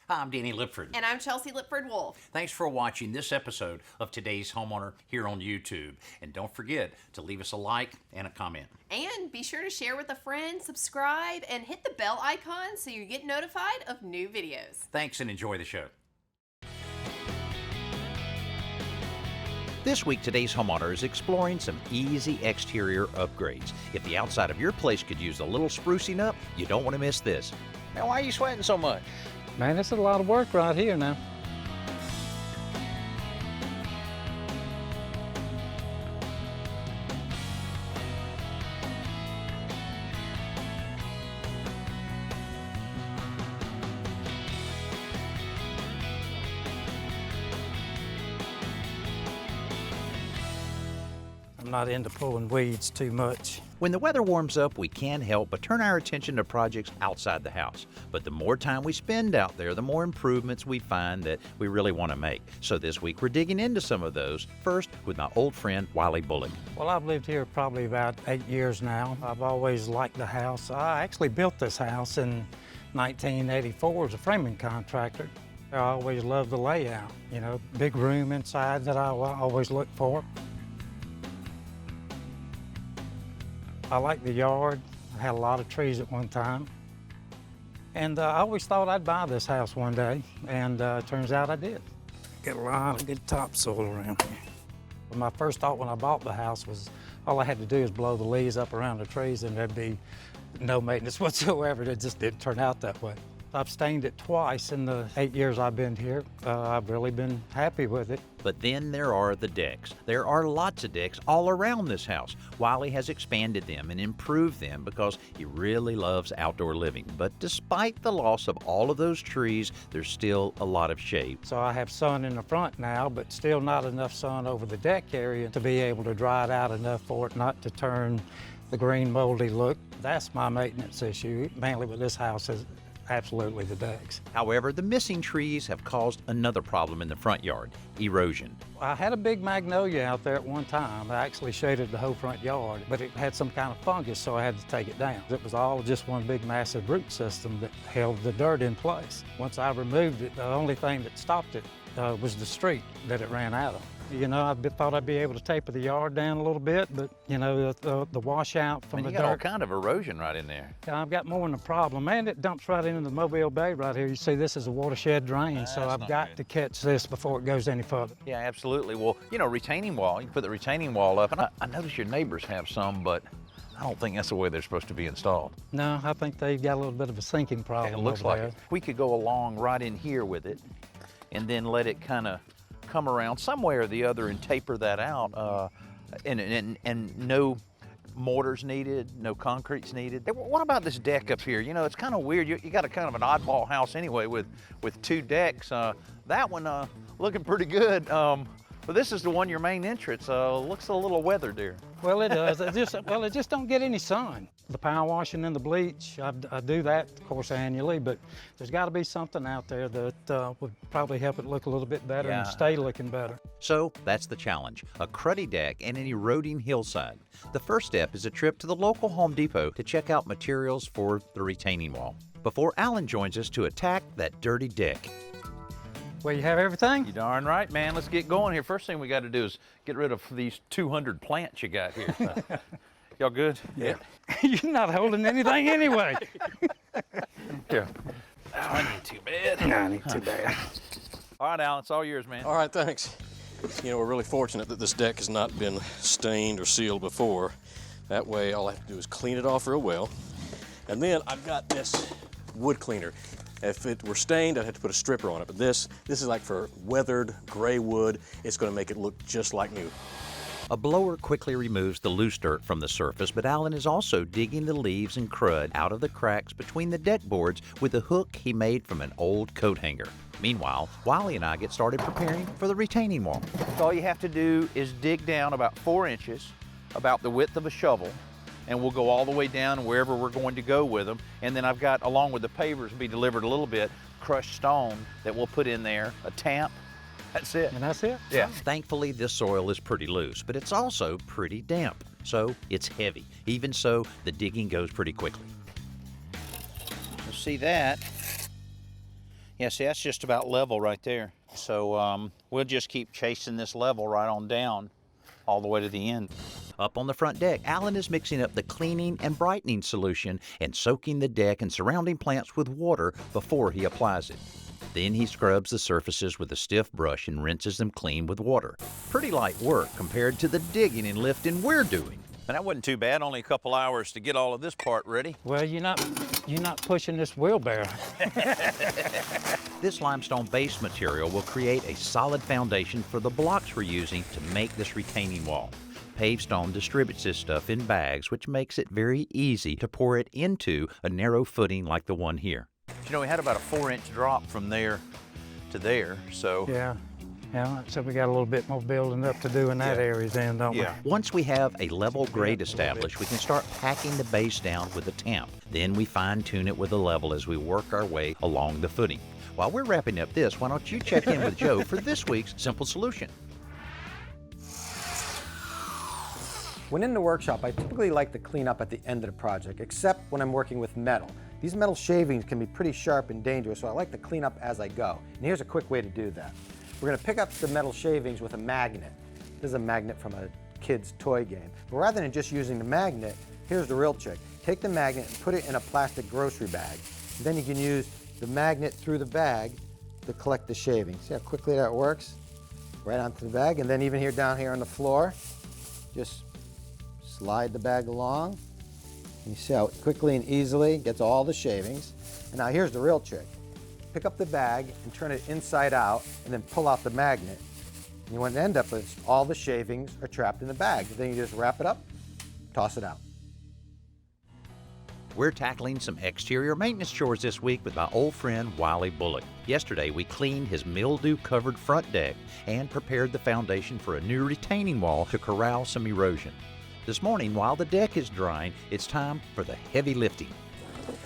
Hi, I'm Danny Lipford. And I'm Chelsea Lipford-Wolf. Thanks for watching this episode of Today's Homeowner here on YouTube. And don't forget to leave us a like and a comment. And be sure to share with a friend, subscribe, and hit the bell icon so you get notified of new videos. Thanks and enjoy the show. This week, Today's Homeowner is exploring some easy exterior upgrades. If the outside of your place could use a little sprucing up, you don't want to miss this. Now, why are you sweating so much? Man, it's a lot of work right here now. I'm not into pulling weeds too much. When the weather warms up, we can't help but turn our attention to projects outside the house. But the more time we spend out there, the more improvements we find that we really want to make. So this week, we're digging into some of those, first with my old friend, Wiley Bullock. Well, I've lived here probably about 8 years now. I've always liked the house. I actually built this house in 1984 as a framing contractor. I always loved the layout, you know, big room inside that I always look for. I like the yard. I had a lot of trees at one time. And I always thought I'd buy this house one day, and turns out I did. Got a lot of good topsoil around here. My first thought when I bought the house was all I had to do is blow the leaves up around the trees and there'd be no maintenance whatsoever. It just didn't turn out that way. I've stained it twice in the 8 years I've been here. I've really been happy with it. But then there are the decks. There are lots of decks all around this house. Wiley has expanded them and improved them because he really loves outdoor living. But despite the loss of all of those trees, there's still a lot of shade. So I have sun in the front now, but still not enough sun over the deck area to be able to dry it out enough for it not to turn the green moldy look. That's my maintenance issue, mainly with this house, is absolutely the decks. However, the missing trees have caused another problem in the front yard, erosion. I had a big magnolia out there at one time. I actually shaded the whole front yard, but it had some kind of fungus, so I had to take it down. It was all just one big massive root system that held the dirt in place. Once I removed it, the only thing that stopped it was the street that it ran out of. You know, I thought I'd be able to taper the yard down a little bit, but, you know, the washout from the dirt. You got all kind of erosion right in there. I've got more than a problem, and it dumps right into the Mobile Bay right here. You see, this is a watershed drain, so I've got to catch this before it goes any further. Yeah, absolutely. Well, you know, retaining wall, you can put the retaining wall up, and I notice your neighbors have some, but I don't think that's the way they're supposed to be installed. No, I think they've got a little bit of a sinking problem. It looks like it. We could go along right in here with it, and then let it kind of come around some way or the other and taper that out, and no mortars needed, no concrete's needed. What about this deck up here? You know, it's kind of weird. You got a kind of an oddball house anyway with two decks. That one looking pretty good. But this is the one, your main entrance. Looks a little weathered there. Well, it does. It just don't get any sun. The power washing and the bleach, I do that, of course, annually, but there's got to be something out there that would probably help it look a little bit better and stay looking better. So that's the challenge, a cruddy deck and an eroding hillside. The first step is a trip to the local Home Depot to check out materials for the retaining wall before Alan joins us to attack that dirty deck. Well, you have everything? You darn right, man. Let's get going here. First thing we got to do is get rid of these 200 plants you got here. Y'all good? Yeah. You're not holding anything anyway. Yeah. Oh, I need too bad. No, I need too bad. All right, Alan, it's all yours, man. All right, thanks. You know, we're really fortunate that this deck has not been stained or sealed before. That way, all I have to do is clean it off real well. And then I've got this wood cleaner. If it were stained, I'd have to put a stripper on it, but this is like for weathered gray wood. It's gonna make it look just like new. A blower quickly removes the loose dirt from the surface, but Alan is also digging the leaves and crud out of the cracks between the deck boards with a hook he made from an old coat hanger. Meanwhile, Wiley and I get started preparing for the retaining wall. So all you have to do is dig down about 4 inches, about the width of a shovel, and we'll go all the way down wherever we're going to go with them. And then I've got, along with the pavers, be delivered a little bit, crushed stone that we'll put in there, a tamp. That's it. And that's it? Yeah. Thankfully, this soil is pretty loose, but it's also pretty damp. So it's heavy. Even so, the digging goes pretty quickly. You see that? Yeah, see, that's just about level right there. So we'll just keep chasing this level right on down all the way to the end. Up on the front deck, Alan is mixing up the cleaning and brightening solution and soaking the deck and surrounding plants with water before he applies it. Then he scrubs the surfaces with a stiff brush and rinses them clean with water. Pretty light work compared to the digging and lifting we're doing. And that wasn't too bad, only a couple hours to get all of this part ready. Well, you're not pushing this wheelbarrow. This limestone base material will create a solid foundation for the blocks we're using to make this retaining wall. Paved stone distributes this stuff in bags, which makes it very easy to pour it into a narrow footing like the one here. You know, we had about a 4-inch drop from there to there, so... Yeah, so we got a little bit more building up to do in that area then, don't we? Once we have a level grade established, we can start packing the base down with a tamp. Then we fine-tune it with a level as we work our way along the footing. While we're wrapping up this, why don't you check in with Joe for this week's Simple Solution. When in the workshop, I typically like to clean up at the end of the project, except when I'm working with metal. These metal shavings can be pretty sharp and dangerous, so I like to clean up as I go. And here's a quick way to do that. We're going to pick up the metal shavings with a magnet. This is a magnet from a kid's toy game. But rather than just using the magnet, here's the real trick. Take the magnet and put it in a plastic grocery bag. And then you can use the magnet through the bag to collect the shavings. See how quickly that works? Right onto the bag. And then even here down here on the floor, just slide the bag along. And you see how quickly and easily it gets all the shavings. And now here's the real trick. Pick up the bag and turn it inside out and then pull out the magnet. And you want to end up with all the shavings are trapped in the bag. Then you just wrap it up, toss it out. We're tackling some exterior maintenance chores this week with my old friend Wiley Bullock. Yesterday, we cleaned his mildew-covered front deck and prepared the foundation for a new retaining wall to corral some erosion. This morning, while the deck is drying, it's time for the heavy lifting.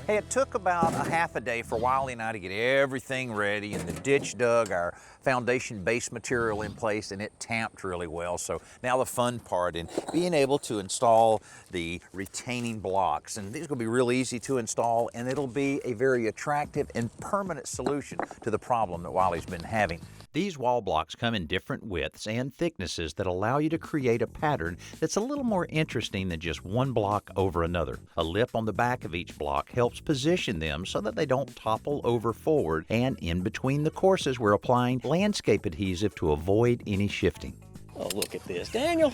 Hey, it took about a half a day for Wiley and I to get everything ready and the ditch dug, our foundation base material in place, and it tamped really well. So now the fun part in being able to install the retaining blocks. And these will be real easy to install, and it'll be a very attractive and permanent solution to the problem that Wiley's been having. These wall blocks come in different widths and thicknesses that allow you to create a pattern that's a little more interesting than just one block over another. A lip on the back of each block helps position them so that they don't topple over forward, and in between the courses we're applying landscape adhesive to avoid any shifting. Oh, look at this, Daniel.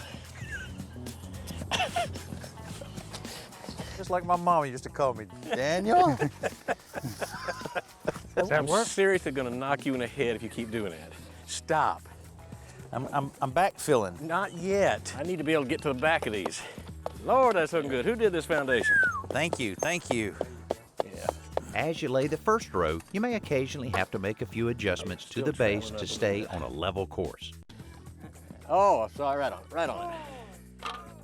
Just like my mom used to call me, Daniel. I'm seriously gonna knock you in the head if you keep doing that. Stop. I'm backfilling. Not yet. I need to be able to get to the back of these. Lord, that's looking good. Who did this foundation? Thank you, thank you. Yeah. As you lay the first row, you may occasionally have to make a few adjustments to the base to stay on a level course. Oh, sorry, right on it, right on it.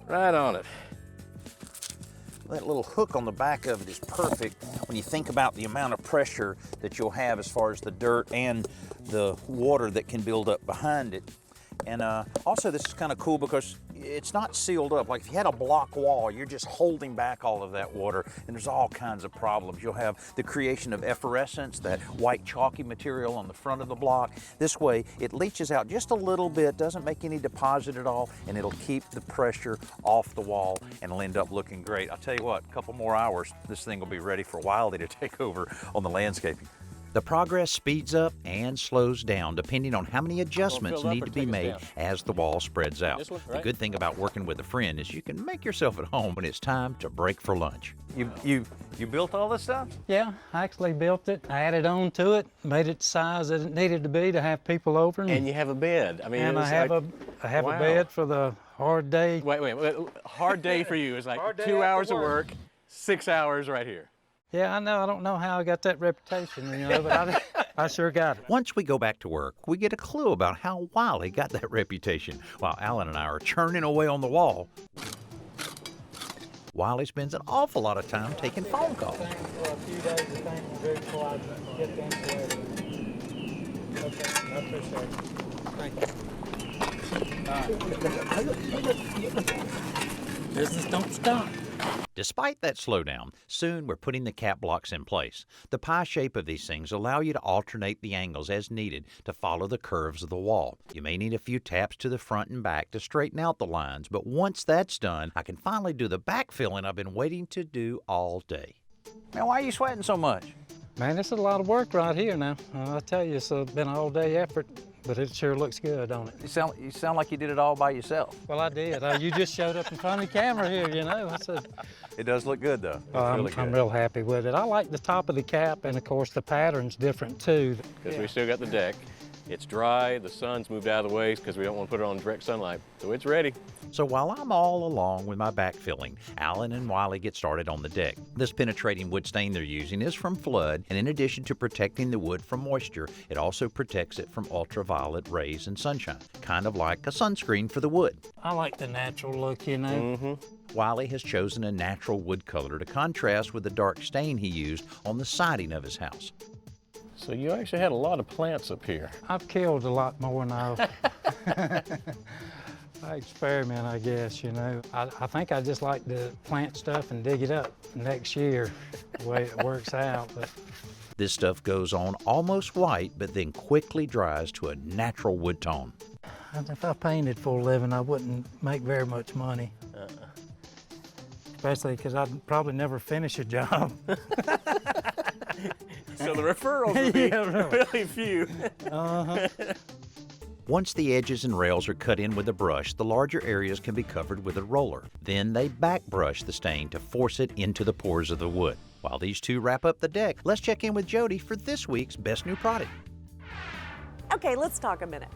Right on it. That little hook on the back of it is perfect when you think about the amount of pressure that you'll have as far as the dirt and the water that can build up behind it. And also this is kind of cool because it's not sealed up. Like if you had a block wall, you're just holding back all of that water, and there's all kinds of problems. You'll have the creation of effervescence, that white chalky material on the front of the block. This way it leaches out just a little bit, doesn't make any deposit at all, and it'll keep the pressure off the wall, and it'll end up looking great. I'll tell you what, a couple more hours, this thing will be ready for Wiley to take over on the landscaping. The progress speeds up and slows down depending on how many adjustments need to be made as the wall spreads out. The good thing about working with a friend is you can make yourself at home when it's time to break for lunch. You built all this stuff? Yeah, I actually built it. I added on to it, made it the size that it needed to be to have people over. And you have a bed. I mean, and I have a bed for the hard day. Wait. Hard day for you is like 2 hours of work, 6 hours right here. Yeah, I know. I don't know how I got that reputation, but I sure got it. Once we go back to work, we get a clue about how Wiley got that reputation, while Alan and I are churning away on the wall. Wiley spends an awful lot of time taking phone calls. For a few days, the thing was very quiet. Get them okay, I appreciate it. Thank you. Business don't stop. Despite that slowdown, soon we're putting the cap blocks in place. The pie shape of these things allow you to alternate the angles as needed to follow the curves of the wall. You may need a few taps to the front and back to straighten out the lines, but once that's done, I can finally do the backfilling I've been waiting to do all day. Man, why are you sweating so much? Man, this is a lot of work right here now. I tell you, it's been an all-day effort, but it sure looks good, don't it? You sound like you did it all by yourself. Well, I did. You just showed up in front of the camera here, you know. I said, It does look good, though. I'm real happy with it. I like the top of the cap, and of course the pattern's different too. Because we still got the deck. It's dry, the sun's moved out of the way because we don't want to put it on direct sunlight. So it's ready. So while I'm all along with my backfilling, Alan and Wiley get started on the deck. This penetrating wood stain they're using is from flood, and in addition to protecting the wood from moisture, it also protects it from ultraviolet rays and sunshine, kind of like a sunscreen for the wood. I like the natural look, you know. Wiley has chosen a natural wood color to contrast with the dark stain he used on the siding of his house. So you actually had a lot of plants up here. I've killed a lot more now. I experiment, I guess, you know. I think I just like to plant stuff and dig it up next year, the way it works out. But This stuff goes on almost white, but then quickly dries to a natural wood tone. if I painted for a living, I wouldn't make very much money. Especially because I'd probably never finish a job. So the referrals would be really few. Once the edges and rails are cut in with a brush, the larger areas can be covered with a roller. Then they back brush the stain to force it into the pores of the wood. While these two wrap up the deck, let's check in with Jody for this week's Best New Product. Okay, let's talk a minute.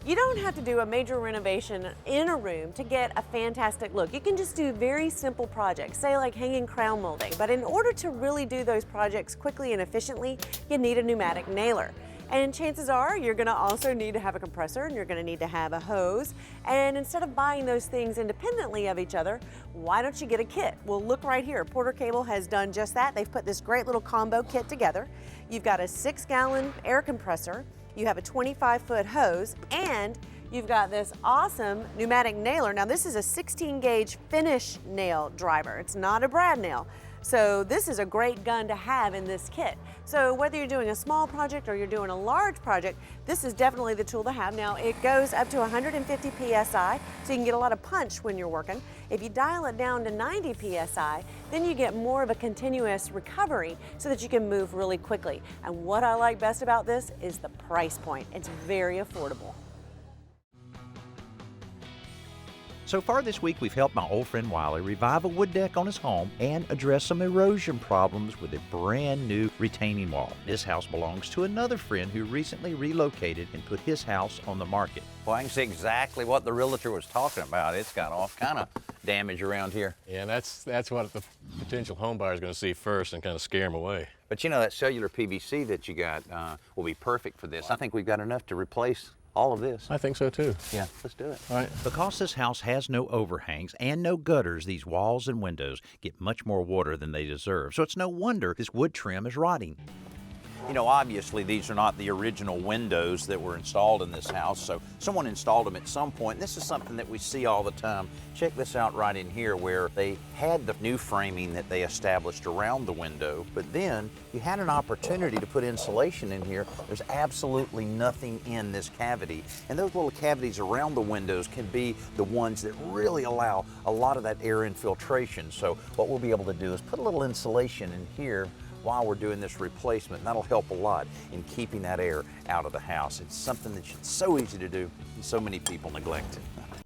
You don't have to do a major renovation in a room to get a fantastic look. You can just do very simple projects, say like hanging crown molding. But in order to really do those projects quickly and efficiently, you need a pneumatic nailer. And chances are you're gonna also need to have a compressor, and you're gonna need to have a hose. And instead of buying those things independently of each other, why don't you get a kit? Well, look right here. Porter Cable has done just that. They've put this great little combo kit together. You've got a 6-gallon air compressor, you have a 25-foot hose, and you've got this awesome pneumatic nailer. Now, this is a 16-gauge finish nail driver. It's not a brad nail. So this is a great gun to have in this kit. So whether you're doing a small project or you're doing a large project, this is definitely the tool to have. Now, it goes up to 150 PSI, so you can get a lot of punch when you're working. If you dial it down to 90 PSI, then you get more of a continuous recovery so that you can move really quickly. And what I like best about this is the price point. It's very affordable. So far this week, we've helped my old friend Wiley revive a wood deck on his home and address some erosion problems with a brand new retaining wall. This house belongs to another friend who recently relocated and put his house on the market. Well, I can see exactly what the realtor was talking about. It's got all kind of damage around here. Yeah, and that's what the potential home buyer is going to see first and kind of scare them away. But you know, that cellular PVC that you got will be perfect for this. I think we've got enough to replace all of this. I think so too. Yeah, let's do it. All right. Because this house has no overhangs and no gutters, these walls and windows get much more water than they deserve. So it's no wonder this wood trim is rotting. You know, obviously these are not the original windows that were installed in this house, so someone installed them at some point. This is something that we see all the time. Check this out right in here where they had the new framing that they established around the window, but then you had an opportunity to put insulation in here. There's absolutely nothing in this cavity, and those little cavities around the windows can be the ones that really allow a lot of that air infiltration. So what we'll be able to do is put a little insulation in here while we're doing this replacement, and that'll help a lot in keeping that air out of the house. It's something that's so easy to do, and so many people neglect it.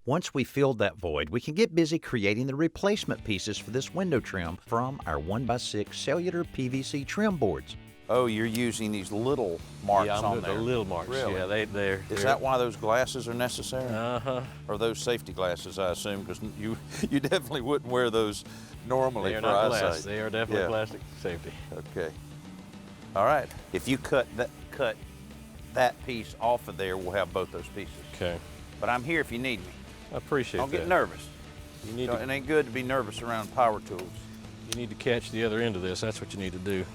Once we filled that void, we can get busy creating the replacement pieces for this window trim from our 1x6 cellular PVC trim boards. Oh, you're using these little marks Yeah, I'm on doing there. the little marks. Really? Yeah, they're. Is that why those glasses are necessary? Uh-huh. Or those safety glasses, I assume, because you definitely wouldn't wear those normally They are for not eyesight. glass. They are definitely Yeah. plastic safety. Okay. All right. If you cut that piece off of there, we'll have both those pieces. Okay. But I'm here if you need me. I appreciate Don't that. get nervous. You need It ain't good to be nervous around power tools. to catch the other end of this. That's what you need to do.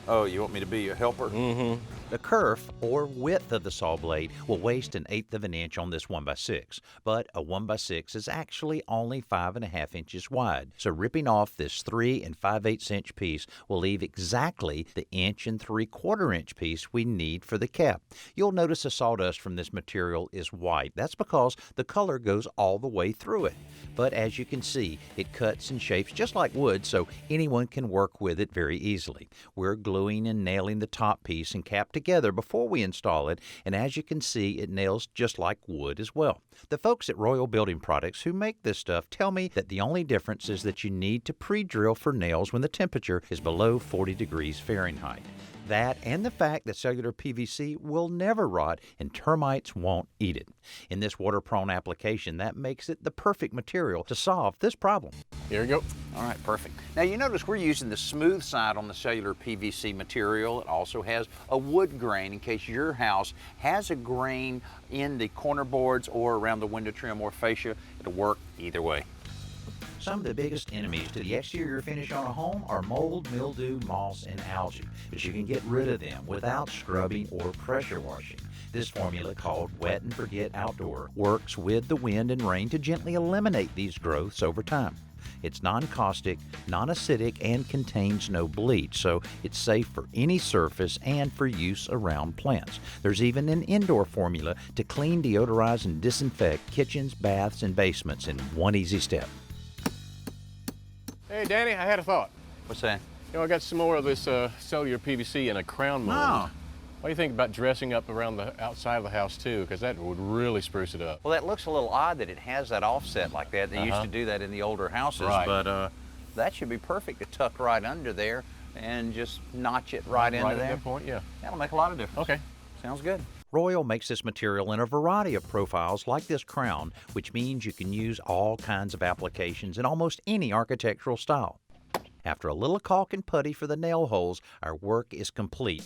Oh, you want me to be a helper? Mm-hmm. The kerf, or width of the saw blade, will waste 1/8 of an inch on this 1x6, but a 1x6 is actually only 5.5 inches wide. So ripping off this 3 5/8 inch piece will leave exactly the 1 3/4 inch piece we need for the cap. You'll notice the sawdust from this material is white. That's because the color goes all the way through it. But as you can see, it cuts and shapes just like wood, so anyone can work with it very easily. We're gluing and nailing the top piece and cap together before we install it, and as you can see, it nails just like wood as well. The folks at Royal Building Products who make this stuff tell me that the only difference is that you need to pre-drill for nails when the temperature is below 40 degrees Fahrenheit. That and the fact that cellular PVC will never rot and termites won't eat it. In this water-prone application, that makes it the perfect material to solve this problem. Here we go. All right, perfect. Now you notice we're using the smooth side on the cellular PVC material. It also has a wood grain in case your house has a grain in the corner boards or around the window trim or fascia. It'll work either way. Some of the biggest enemies to the exterior finish on a home are mold, mildew, moss, and algae, but you can get rid of them without scrubbing or pressure washing. This formula, called Wet and Forget Outdoor, works with the wind and rain to gently eliminate these growths over time. It's non-caustic, non-acidic, and contains no bleach, so it's safe for any surface and for use around plants. There's even an indoor formula to clean, deodorize, and disinfect kitchens, baths, and basements in one easy step. Hey, Danny, I had a thought. What's that? You know, I got some more of this cellular PVC in a crown mold. Oh. What do you think about dressing up around the outside of the house too? Because that would really spruce it up. Well, that looks a little odd that it has that offset like that. They used to do that in the older houses, but that should be perfect to tuck right under there and just notch it right into Right there. at that point, yeah. That'll make a lot of difference. Okay. Sounds good. Royal makes this material in a variety of profiles like this crown, which means you can use all kinds of applications in almost any architectural style. After a little caulk and putty for the nail holes, our work is complete.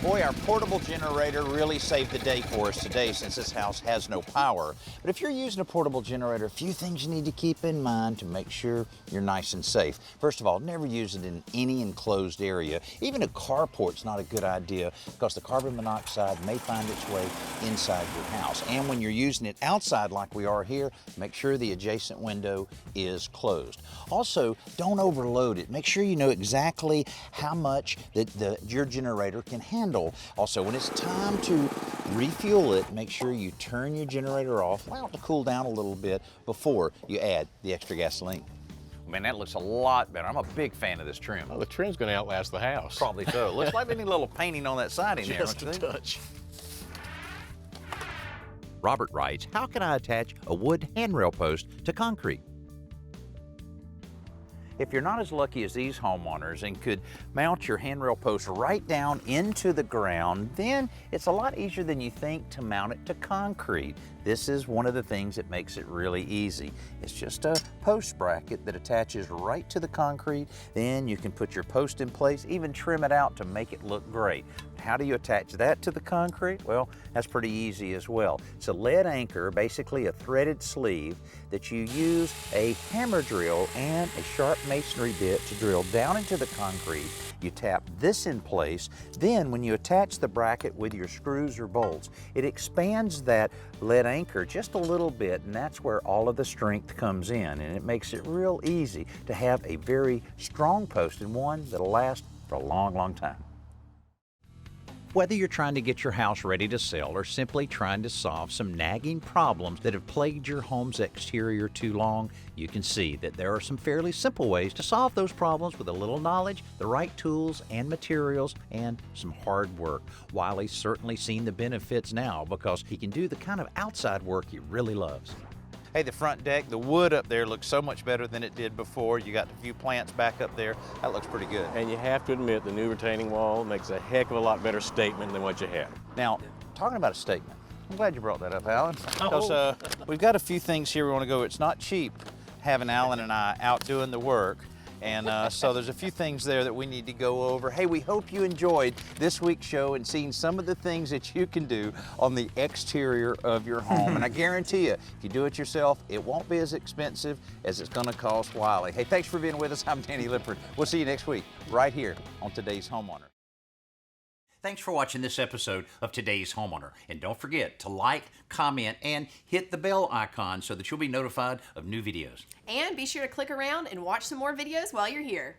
Boy, our portable generator really saved the day for us today since this house has no power. But if you're using a portable generator, a few things you need to keep in mind to make sure you're nice and safe. First of all, never use it in any enclosed area. Even a carport's not a good idea because the carbon monoxide may find its way inside your house. And when you're using it outside like we are here, make sure the adjacent window is closed. Also, don't overload it. Make sure you know exactly how much that your generator can handle. Also, when it's time to refuel it, make sure you turn your generator off, allow it to cool down a little bit before you add the extra gasoline. Man, that looks a lot better. I'm a big fan of this trim. Well, the trim's going to outlast the house. Probably so. Looks like they need a little painting on that siding there. Just don't a you think? touch. Robert writes, how can I attach a wood handrail post to concrete? If you're not as lucky as these homeowners and could mount your handrail post right down into the ground, then it's a lot easier than you think to mount it to concrete. This is one of the things that makes it really easy. It's just a post bracket that attaches right to the concrete. Then you can put your post in place, even trim it out to make it look great. How do you attach that to the concrete? Well, that's pretty easy as well. It's a lead anchor, basically a threaded sleeve, that you use a hammer drill and a sharp masonry bit to drill down into the concrete. You tap this in place. Then when you attach the bracket with your screws or bolts, it expands that lead anchor just a little bit, and that's where all of the strength comes in, and it makes it real easy to have a very strong post and one that'll last for a long, long time. Whether you're trying to get your house ready to sell or simply trying to solve some nagging problems that have plagued your home's exterior too long, you can see that there are some fairly simple ways to solve those problems with a little knowledge, the right tools and materials, and some hard work. Wiley's certainly seen the benefits now because he can do the kind of outside work he really loves. Hey, the front deck, the wood up there looks so much better than it did before. You got a few plants back up there. That looks pretty good. And you have to admit, the new retaining wall makes a heck of a lot better statement than what you had. Now, talking about a statement, I'm glad you brought that up, Alan, because we've got a few things here we want to go. It's not cheap having Alan and I out doing the work, And so there's a few things there that we need to go over. Hey, we hope you enjoyed this week's show and seeing some of the things that you can do on the exterior of your home. And I guarantee you, if you do it yourself, it won't be as expensive as it's going to cost Wiley. Hey, thanks for being with us. I'm Danny Lipford. We'll see you next week right here on Today's Homeowner. Thanks for watching this episode of Today's Homeowner. And don't forget to like, comment, and hit the bell icon so that you'll be notified of new videos. And be sure to click around and watch some more videos while you're here.